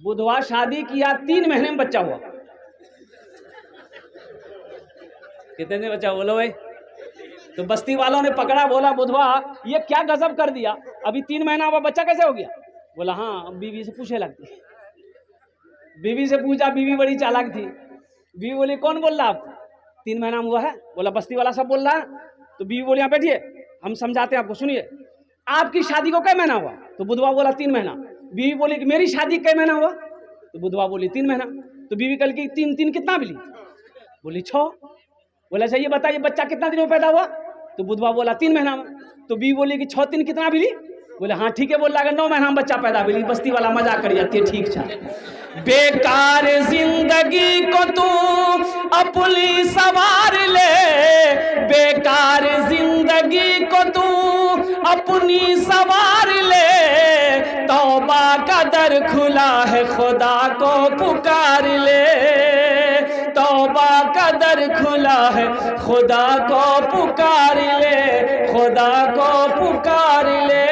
बुधवार शादी किया, 3 महीने में बच्चा हुआ। कितने दिन बच्चा बोलो भाई? तो बस्ती वालों ने पकड़ा, बोला बुधवा ये क्या गजब कर दिया, अभी 3 महीना हुआ बच्चा कैसे हो गया? बोला हाँ, बीवी से पूछे लगती। बीवी से पूछा, बीवी बड़ी चालाक थी। बीवी बोली कौन बोल रहा आपको 3 महीना में हुआ है? बोला बस्ती वाला सब बोल रहा है। तो बीवी बोली यहाँ बैठिए, हम समझाते हैं आपको, सुनिए। आपकी शादी को कै महीना हुआ? तो बुधवा बोला 3 महीना। बीवी बोली कि मेरी शादी कै महीना हुआ? तो बुधवा बोली 3 महीना। तो बीवी कल की 3 कितना मिली? बोली 6। बोला अच्छा ये बताइए बच्चा कितना दिन में पैदा हुआ? तो बुधवा बोला 3 महीना में। तो बीवी बोली कि 6 3 कितना मिली? बोले हाँ ठीक है, बोल रहा 9 महीना में बच्चा पैदा मिली। बस्ती वाला मजाक कर जाती है, ठीक है। बेकार जिंदगी को तू अपनी सवार ले, बेकार जिंदगी को तू अपनी सवार ले, तौबा का दर खुला है खुदा को पुकार ले, तौबा का दर खुला है खुदा को पुकार ले, खुदा को पुकार ले।